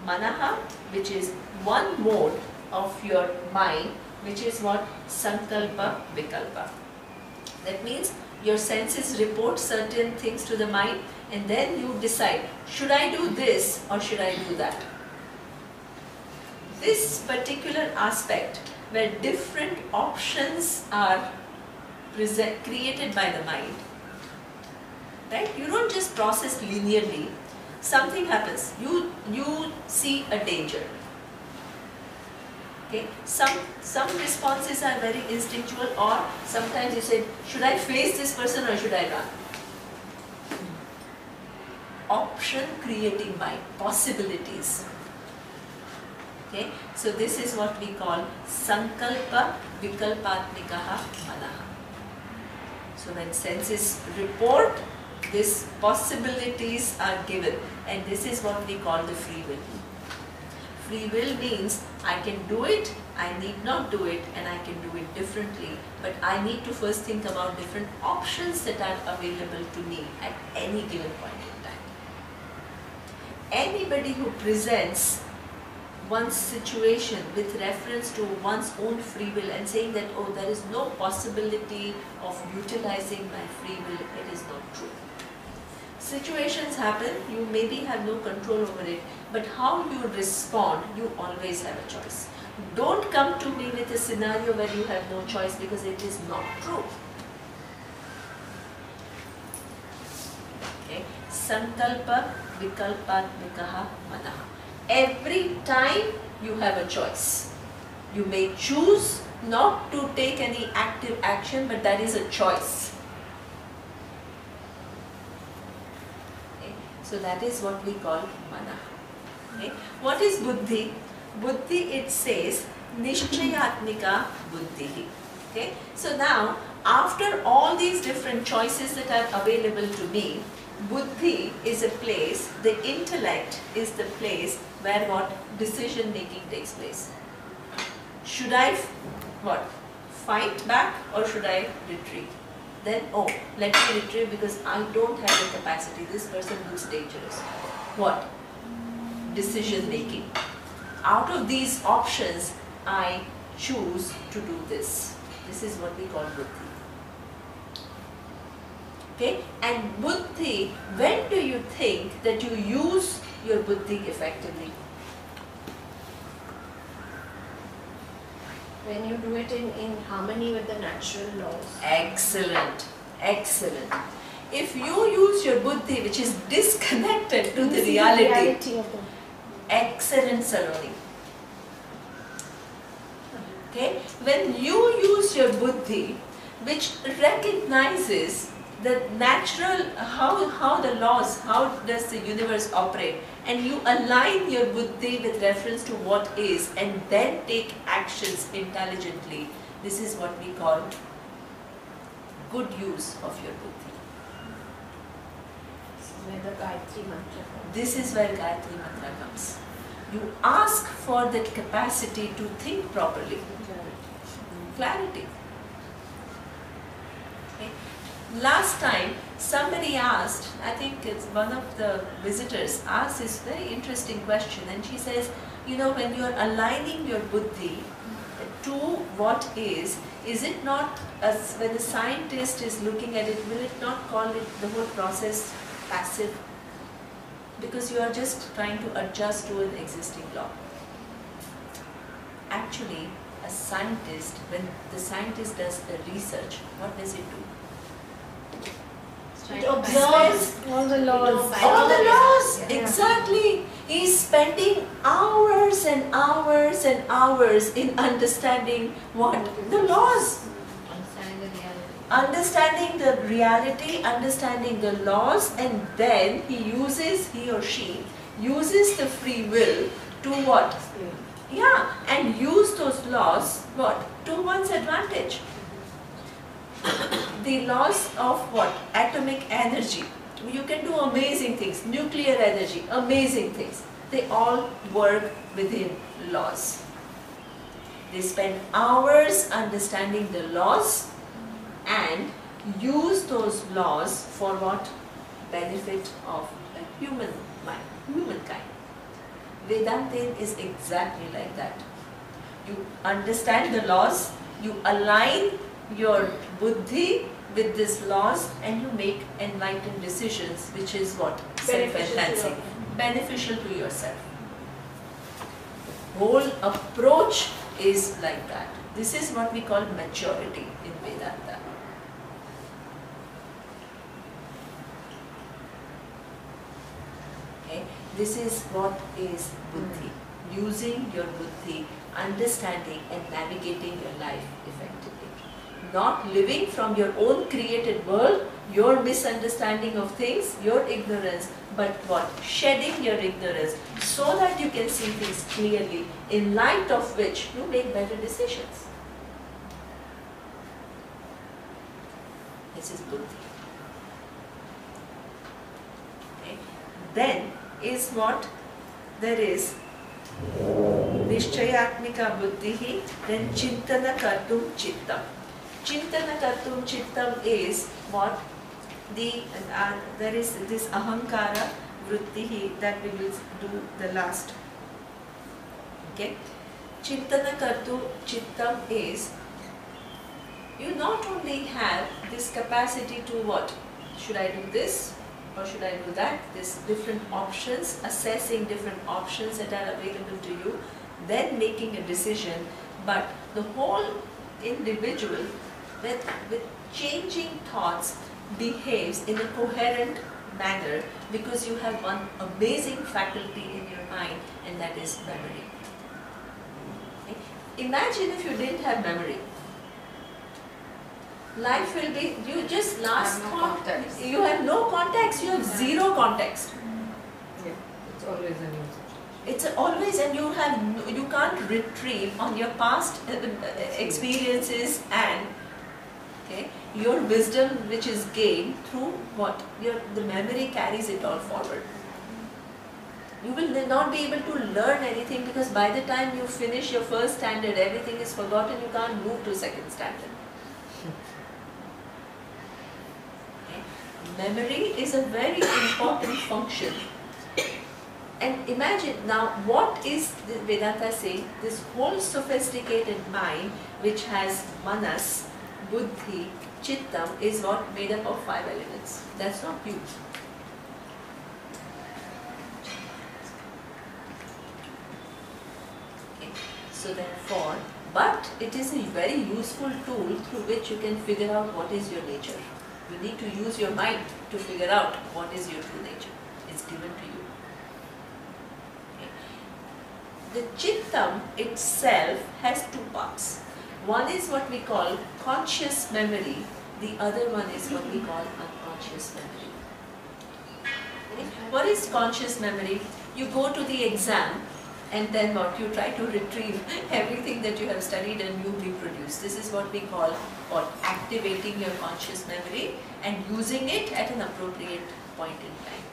Manaha, which is one mode of your mind, which is what? Sankalpa vikalpa. That means your senses report certain things to the mind, and then you decide, should I do this or should I do that? This particular aspect where different options are created by the mind, right? You don't just process linearly. Something happens. You see a danger. Okay? Some responses are very instinctual, or sometimes you say, should I face this person or should I run? Option creating mind, possibilities. Okay? So this is what we call sankalpa vikalpatmikaha manaha. So when senses report, these possibilities are given, and this is what we call the free will. Free will means I can do it, I need not do it, and I can do it differently, but I need to first think about different options that are available to me at any given point in time. Anybody who presents one's situation with reference to one's own free will and saying that, oh, there is no possibility of utilizing my free will, it is not true. Situations happen, you maybe have no control over it, but how you respond, you always have a choice. Don't come to me with a scenario where you have no choice, because it is not true. Okay? Sankalpa vikalpatmikaha manaha. Every time you have a choice. You may choose not to take any active action, but that is a choice. Okay? So that is what we call manaha. Okay? What is buddhi? Buddhi, it says nishchayatmika buddhi. Okay? So now, after all these different choices that are available to me, buddhi is a place, the intellect is the place where what? Decision making takes place. Should I what? Fight back or should I retreat? then oh, let me retrieve because I don't have the capacity. This person looks dangerous. What? Decision making. Out of these options, I choose to do this. This is what we call buddhi. Okay? And buddhi, when do you think that you use your buddhi effectively? When you do it in harmony with the natural laws. Excellent, excellent. If you use your buddhi which is disconnected to the reality, of the excellent Saloni. Okay, when you use your buddhi which recognizes the natural, how the laws, how does the universe operate, and you align your buddhi with reference to what is and then take actions intelligently, this is what we call good use of your buddhi. This is where the Gayatri mantra comes. This is where Gayatri Mantra comes. You ask for that capacity to think properly. Clarity. Okay. Last time somebody asked, I think it's one of the visitors asked this very interesting question, and she says, you know, when you are aligning your buddhi to what is it not, as when the scientist is looking at it, will it not call it the whole process passive? Because you are just trying to adjust to an existing law. Actually, a scientist, when the scientist does a research, what does it do? It observes all the laws. All the laws, Yeah. exactly. He's spending hours and hours and hours in understanding what? The laws. Understanding the reality. Understanding the reality, understanding the laws, and then he or she uses the free will to what? Yeah, and use those laws, what? To one's advantage. The laws of what? Atomic energy. You can do amazing things. Nuclear energy, amazing things. They all work within laws. They spend hours understanding the laws and use those laws for what? Benefit of the human mind, humankind. Vedanta is exactly like that. You understand the laws, you align your buddhi with these laws, and you make enlightened decisions, which is what? Self-enhancing. Beneficial to yourself. Whole approach is like that. This is what we call maturity in Vedanta. Okay? This is what is buddhi. Using your buddhi, understanding and navigating your life effectively. Not living from your own created world, your misunderstanding of things, your ignorance, but what? Shedding your ignorance so that you can see things clearly, in light of which you make better decisions. This is buddhi. Okay. Then is what? There is Nishchayatmika buddhi, then Chintana Kartum Chittam. Chintana Kartum Chittam is what? There is this Ahankara Vritti that we will do the last. Okay? Chintana Kartum Chittam is, you not only have this capacity to what? Should I do this or should I do that? There's different options, assessing different options that are available to you, then making a decision, but the whole individual with changing thoughts behaves in a coherent manner because you have one amazing faculty in your mind, and that is memory. Okay? Imagine if you didn't have memory. Life will be, you just last have no thought, context. you have no context, you have zero context. Yeah, it's always a new It's always, and you can't retrieve on your past experiences and okay, your wisdom which is gained through what? The memory carries it all forward. You will not be able to learn anything because by the time you finish your first standard, everything is forgotten, you can't move to second standard. memory is a very important function. And imagine now, what is the Vedanta saying? This whole sophisticated mind, which has manas, buddhi, chittam, is what made up of 5 elements. That's not you. Okay. So therefore, but it is a very useful tool through which you can figure out what is your nature. You need to use your mind to figure out what is your true nature. It's given to you. The chittam itself has 2 parts. One is what we call conscious memory, the other one is what we call unconscious memory. Okay. What is conscious memory? You go to the exam and then what? You try to retrieve everything that you have studied and you reproduce. This is what we call activating your conscious memory and using it at an appropriate point in time.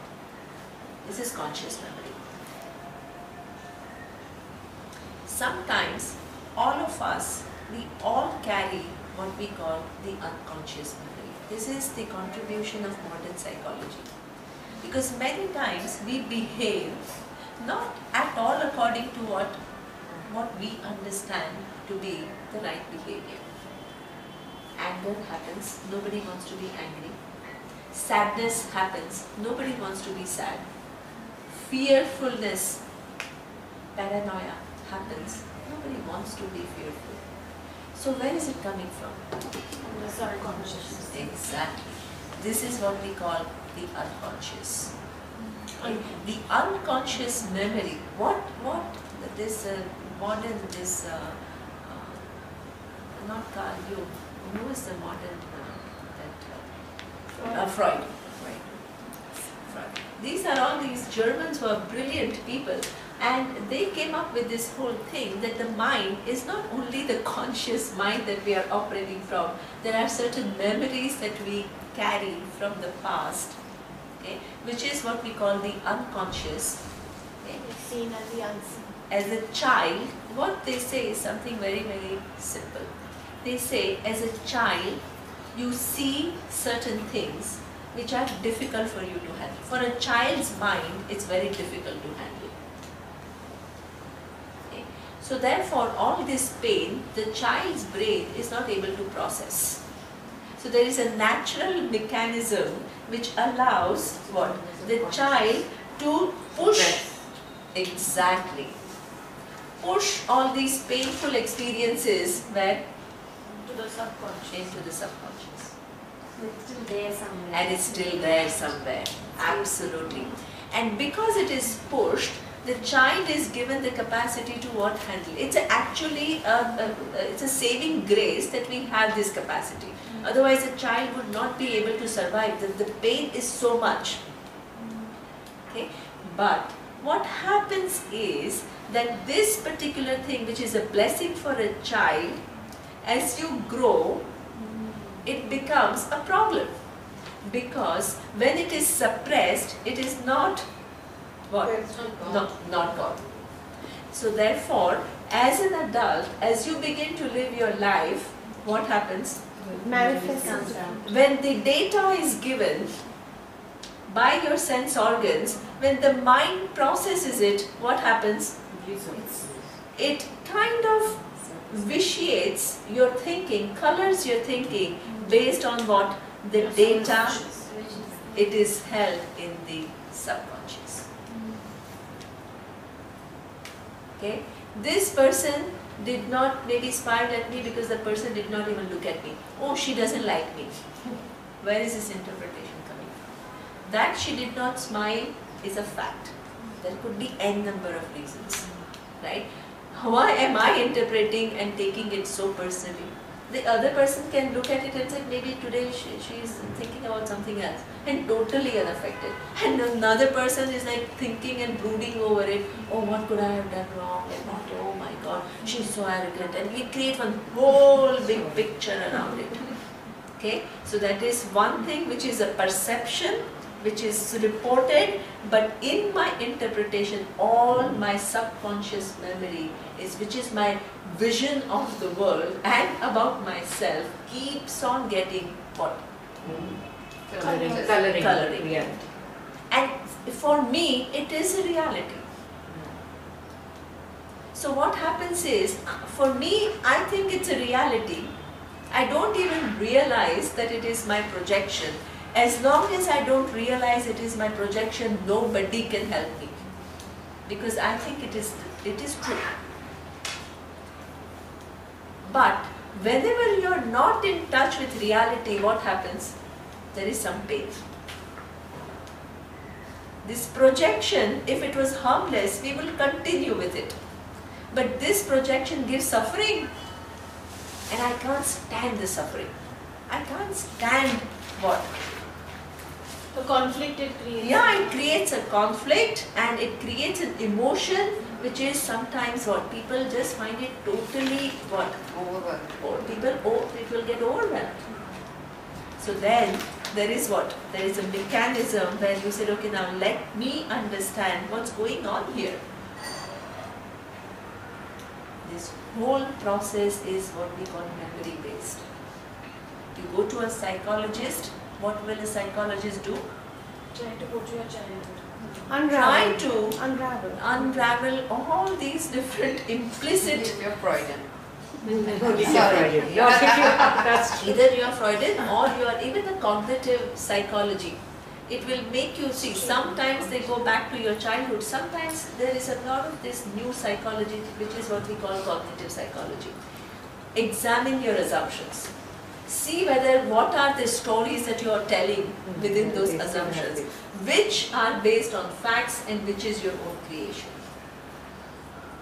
This is conscious memory. Sometimes, all of us, we all carry what we call the unconscious memory. This is the contribution of modern psychology. Because many times we behave not at all according to what we understand to be the right behavior. Anger happens, nobody wants to be angry. Sadness happens, nobody wants to be sad. Fearfulness, paranoia happens, nobody wants to be fearful. So where is it coming from? The subconscious. Exactly. This is what we call the unconscious. The unconscious memory, what this modern, not Carl Jung, who is the modern, Freud. These are all these Germans who are brilliant people, and they came up with this whole thing that the mind is not only the conscious mind that we are operating from. There are certain memories that we carry from the past, okay, which is what we call the unconscious. Okay. The seen and the unseen. As a child, what they say is something very, very simple. They say, as a child, you see certain things which are difficult for you to handle. For a child's mind, it's very difficult to handle. Okay. So therefore, all this pain, the child's brain is not able to process. So there is a natural mechanism which allows what? The child to push, exactly, push all these painful experiences where? To the subconscious. Into the subconscious. It's still there somewhere. And it's still there somewhere, absolutely. And because it is pushed, the child is given the capacity to what? Handle. It's actually it's a saving grace that we have this capacity. Otherwise, a child would not be able to survive. The pain is so much. Okay, but what happens is that this particular thing, which is a blessing for a child, as you grow, it becomes a problem, because when it is suppressed, it is not what? Not God. So therefore, as an adult, as you begin to live your life, what happens? Manifests. When the data is given by your sense organs, when the mind processes it, what happens? It kind of vitiates your thinking, colors your thinking based on what? The data, it is held in the subconscious. Okay, this person did not maybe smiled at me because the person did not even look at me. Oh, she doesn't like me. Where is this interpretation coming from? That she did not smile is a fact. There could be n number of reasons, right? Why am I interpreting and taking it so personally? The other person can look at it and say, maybe today she is thinking about something else and totally unaffected. And another person is like thinking and brooding over it. Oh, what could I have done wrong? And what, oh my God, she's so arrogant. And we create one whole big picture around it. Okay, so that is one thing which is a perception, which is reported, but in my interpretation, all my subconscious memory is, which is my vision of the world and about myself, keeps on getting what? Coloring. Coloring. Reality. And for me, it is a reality. So what happens is, for me, I think it's a reality. I don't even realize that it is my projection. As long as I don't realize it is my projection, nobody can help me. Because I think it is true. But whenever you're not in touch with reality, what happens? There is some pain. This projection, if it was harmless, we will continue with it. But this projection gives suffering. And I can't stand the suffering. I can't stand what? The conflict it creates. Yeah, it creates a conflict and it creates an emotion which is sometimes what? People just find it totally what? Overwhelmed. Or people get overwhelmed. So then there is what? There is a mechanism where you said, okay, now let me understand what's going on here. This whole process is what we call memory based. You go to a psychologist, what will a psychologist do? Try to go to your childhood. Try to Unravel. unravel all these different implicit, You're Freudian. Only Freudian. That's true. either you are Freudian or you are even the cognitive psychology. It will make you see, sometimes they go back to your childhood, sometimes there is a lot of this new psychology which is what we call cognitive psychology. Examine your assumptions. See whether what are the stories that you are telling within those assumptions, which are based on facts and which is your own creation.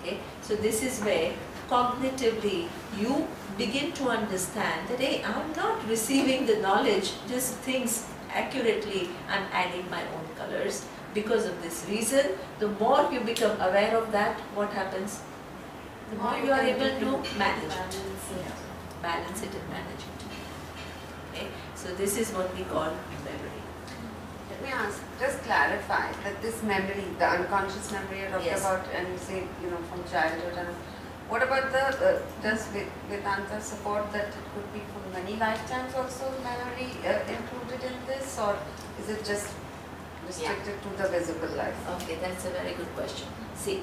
Okay, so this is where cognitively you begin to understand that, hey, I'm not receiving the knowledge, just things accurately, I'm adding my own colors. Because of this reason, the more you become aware of that, what happens? The more you are able to manage it. Balance it and manage it. Okay? So this is what we call memory. Let me ask, just clarify that this memory, the unconscious memory you're talking Yes. about, and you say, from childhood, and what about the, does Vedanta support that it could be from many lifetimes also memory included in this, or is it just restricted to the visible life? Okay, that's a very good question. See.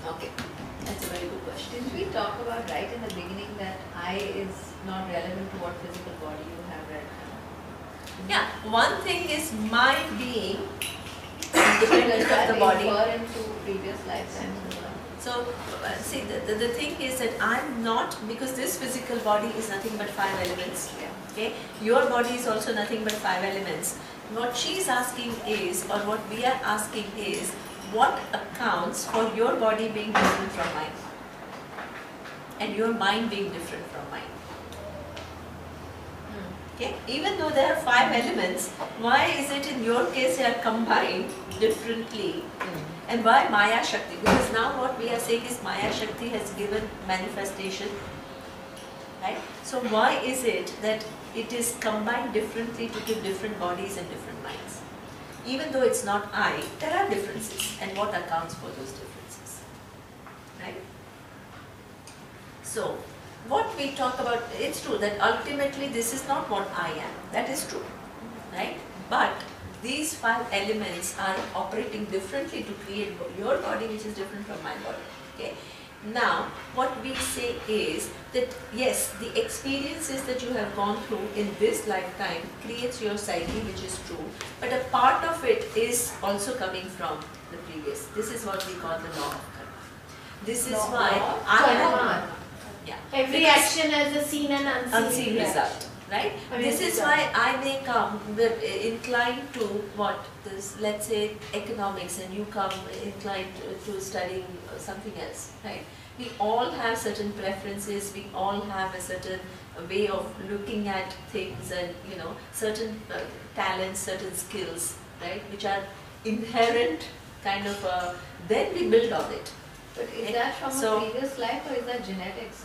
Okay, that's a very good question. Didn't we talk about right in the beginning that I is not relevant to what physical body you have right now? Yeah, one thing is mind being independent Does that of the body. refer into previous lifetimes as well? So, see, the thing is that I'm not, because this physical body is nothing but 5 elements. Okay, your body is also nothing but 5 elements. What she's asking is, or what we are asking is, what accounts for your body being different from mine, and your mind being different from mine. Okay, even though there are 5 elements, why is it in your case they are combined differently? And why Maya Shakti? Because now what we are saying is Maya Shakti has given manifestation, right? So why is it that it is combined differently to give different bodies and different minds? Even though it's not I, there are differences, and what accounts for those differences, right? So what we talk about, it's true that ultimately this is not what I am, that is true, right? But these 5 elements are operating differently to create your body, which is different from my body. Okay. Now, what we say is that yes, the experiences that you have gone through in this lifetime creates your psyche, which is true. But a part of it is also coming from the previous. This is what we call the law of karma. This is why I am. Yeah. Every Because action has a seen and unseen unseen result. Right? I mean, This is why I may come inclined to what this, let's say, economics, and you come inclined to studying something else, right? We all have certain preferences, we all have a certain way of looking at things, and certain talents, certain skills, right? Which are inherent kind of, then we build on it. But is that from So- a previous life, or is that genetics?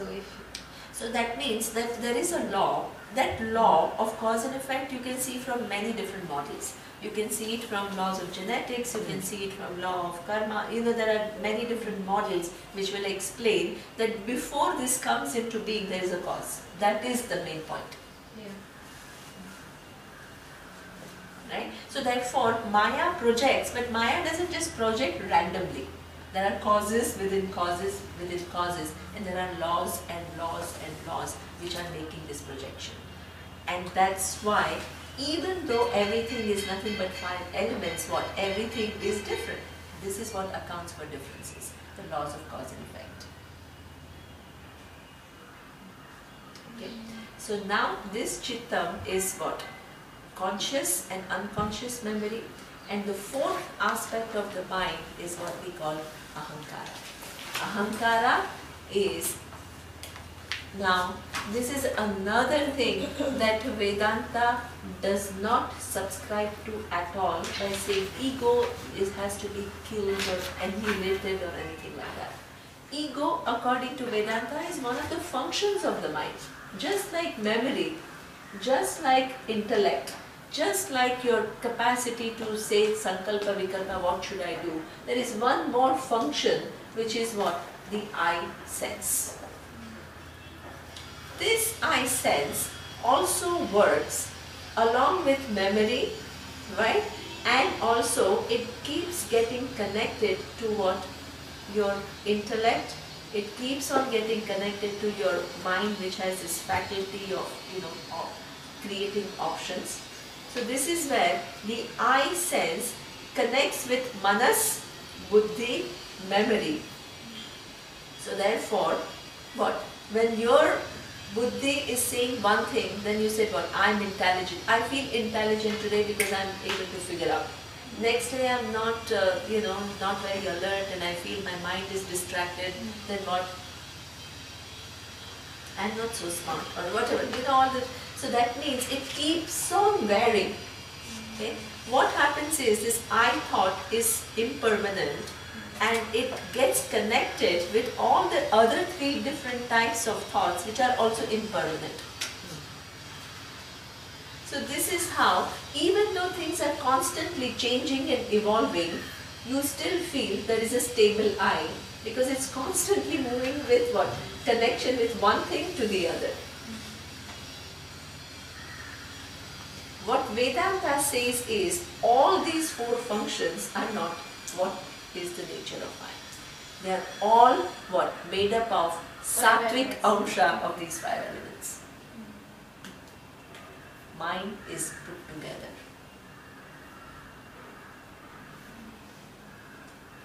So that means that there is a law. That law of cause and effect you can see from many different models. You can see it from laws of genetics, you can see it from law of karma. There are many different models which will explain that before this comes into being, there is a cause. That is the main point. Yeah. So therefore, Maya projects, but Maya doesn't just project randomly. There are causes within causes within causes, and there are laws and laws and laws which are making this projection. And that's why, even though everything is nothing but 5 elements, what everything is different. This is what accounts for differences, the laws of cause and effect. Okay. So now this Chittam is what? Conscious and unconscious memory. And the 4th aspect of the mind is what we call Ahankara. Ahankara is, now this is another thing that Vedanta does not subscribe to at all by saying ego has to be killed or annihilated or anything like that. Ego, according to Vedanta, is one of the functions of the mind. Just like memory, just like intellect, just like your capacity to say sankalpa, vikalpa, what should I do? There is one more function, which is what? The I sense. This I sense also works along with memory, right? And also it keeps getting connected to what? Your intellect. It keeps on getting connected to your mind, which has this faculty of, of creating options. So this is where the I sense connects with manas, buddhi, memory. So therefore, what? When your buddhi is saying one thing, then you said what? I'm intelligent. I feel intelligent today because I'm able to figure out. Next day I'm not, not very alert and I feel my mind is distracted. Then what? I'm not so smart or whatever. All the. So that means it keeps on varying. Okay? What happens is this I thought is impermanent and it gets connected with all the other 3 different types of thoughts which are also impermanent. So this is how, even though things are constantly changing and evolving, you still feel there is a stable I, because it's constantly moving with what? Connection with one thing to the other. What Vedanta says is, all these 4 functions are not what is the nature of mind. They are all what? Made up of sattvic amsha of these 5 elements. Mind is put together.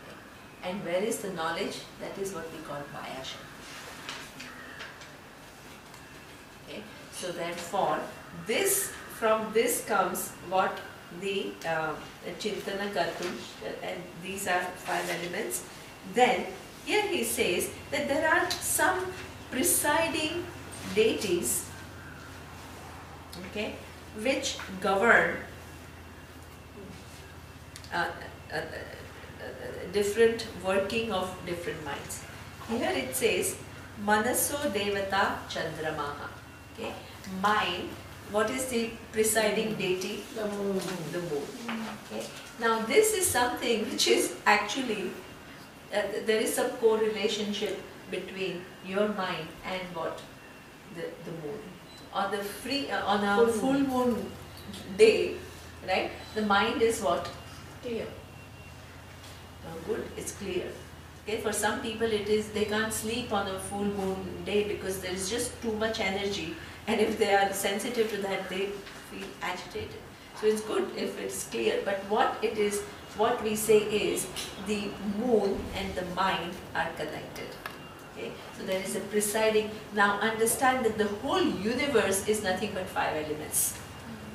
Okay. And where is the knowledge? That is what we call Maya Shakti. Okay. So therefore, from this comes what the Chintana Kartum, and these are 5 elements. Then here he says that there are some presiding deities, okay, which govern different working of different minds. Here it says Manaso Devata Chandramaha. Okay, mind. What is the presiding deity? The moon. The moon. Okay. Now this is something which is actually, there is some correlationship between your mind and what? The moon. On the on a full moon day, right? The mind is what? Clear. Good, it's clear. Okay, for some people it is, they can't sleep on a full moon day because there is just too much energy. And if they are sensitive to that, they feel agitated. So it's good if it's clear. But what it is, what we say is, the moon and the mind are connected. Okay? So there is a presiding. Now understand that the whole universe is nothing but 5 elements.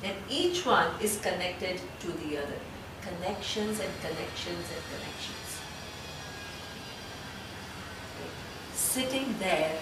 And each one is connected to the other. Connections and connections and connections. Okay? Sitting there